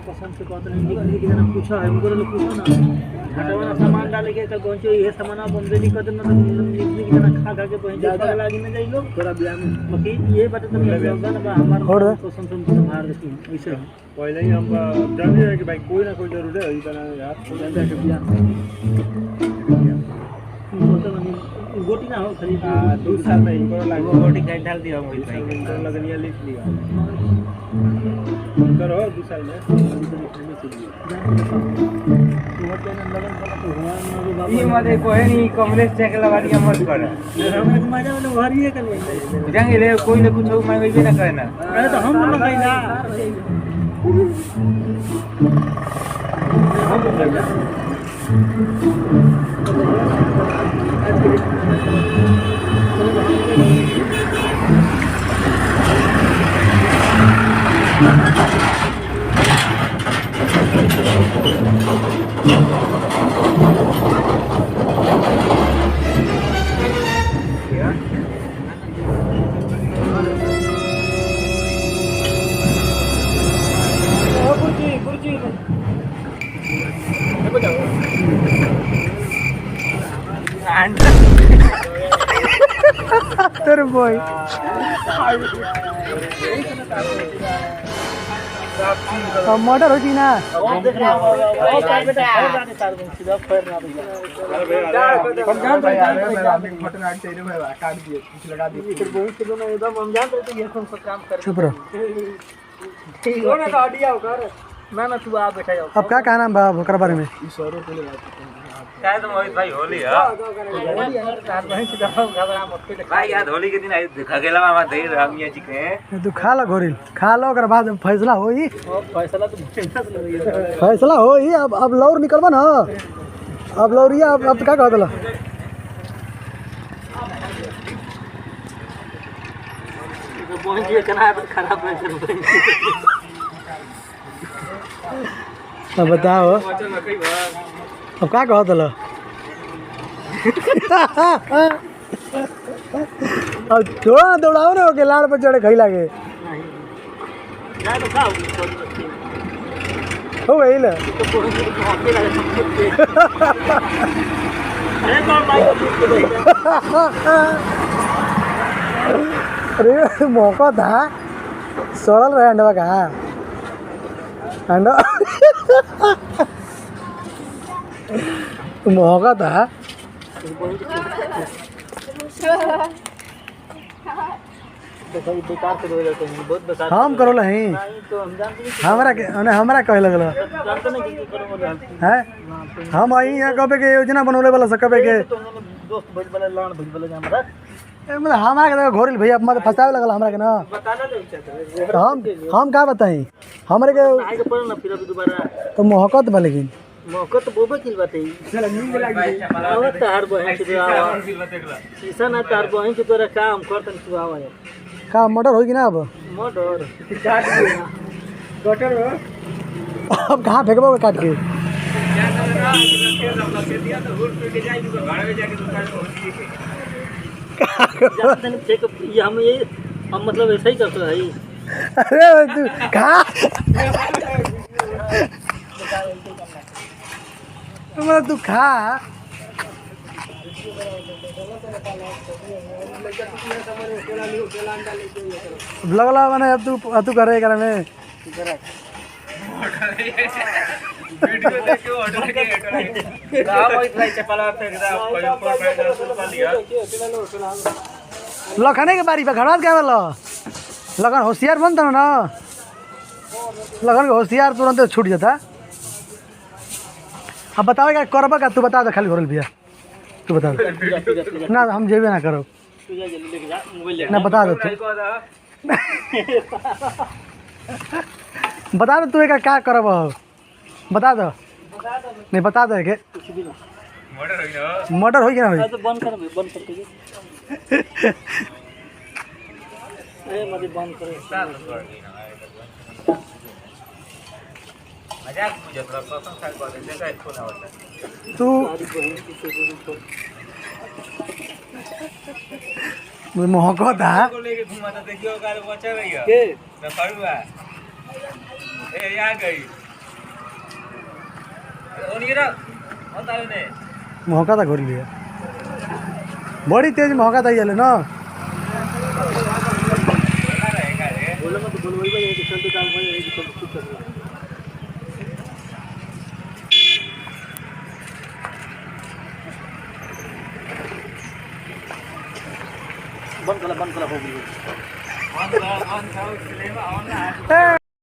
पसंद से कहते नहीं पूछा है उनको पूछो ना घटवा सामान डाले के कल पहुंचो ये सामान आप हम रेडी कर देना तो निकली के ना खा के पहुंच जाए लागी में जाई लोग थोड़ा बियाह में बाकी ये बात तो होगा ना हमारा पसंद से बाहर देखी ऐसे पहले ही हम जाने है कि भाई कोई ना कोई जरूर है इतना यार जानते हैं कि बियाह गोटी ना हो खरीद 2 साल में इनको लागो गोटी का डाल दिया मोहित भाई इनको लगनिया लिख लिया करो 2 साल में ये मदे कोई नहीं कांग्रेस चेक लगा दिया मत कर हमरा मजा वाला भरी है कल जाएंगे रे कोई ना कुछ मैं भी ना कहना अरे तो हम ना कहना हम कहना तेरे बॉय मर्डर होती ना चुप रहो ना तू आप बैठा जाओ अब क्या कहना बाबू कर बारे में क्या तो मोहित भाई होली है भाई यार होली के दिन आई खगेला में दे रामिया जी के तू खा लो गोरिल खा लो ओकर बाद फैसला होई फैसला तो फैसला होई अब लौर निकलबा ना अब लौरिया अब क्या कह देला बोल जी केना खराब है अब बताओ अब क्या कह दिल अब थोड़ा दौड़ाओ ना के लाड़ पर चढ़े खैला के हो गई ना अरे मौका था सड़ल रहे अंडवा कहा अंडा मौका था हम करो नहीं हमारा कहे लगल है हम आई यहाँ कबे के योजना बनौले वाला सब कबे के हमारा घोरिल भैया मतलब फंसावे लगल हमरा के ना तो हम क्या बताई हमरे के तो मोहकत बा लेकिन मौका तो बोबे किल बात है चल नींद लागी और तार बहन के आवा शीशा ना तार बहन के तोरा काम करतन तू आवा का मर्डर होई कि ना अब मर्डर काट दिया गटर अब कहां फेंकबो काट के दिया तो रोड पे के जाई तो भाड़ा में जाके दुकान पहुंच के फेंक ये हम मतलब ऐसा ही करते है अरे तू कहां तुम्हारा तू खा लगला मैंने अब तू करे करे में वीडियो देख के ऑर्डर के राम भाई भाई चपला फेंक दे लखने के बारी पे घड़ा क्या वाला लगन होशियार बनता ना लगन के होशियार तुरंत छूट जाता अब बताओ क्या करबा का तू बता दे खाली घोरल भैया तू बता दे ना हम जेबे ना करो ना बता दे तू बता दे तू एक क्या करब बता दो नहीं बता दे के मर्डर हो गया ना तो बंद कर ए मत बंद कर मजाक बुझत रहा कसम खा कर दे देखा इसको ना होता तू महकत है को लेके घुमा था देखियो गाड़ी बचा रही है के मैं पड़ुआ ए आ गई ओनिरा बता ने महकता घोरी लिया बड़ी तेज महकता ये ना बोलो मत बोल वही भाई एक चलते काम कर एक चलते कुछ कर बंद करा हो गई बंद करा सिनेमा ऑन ना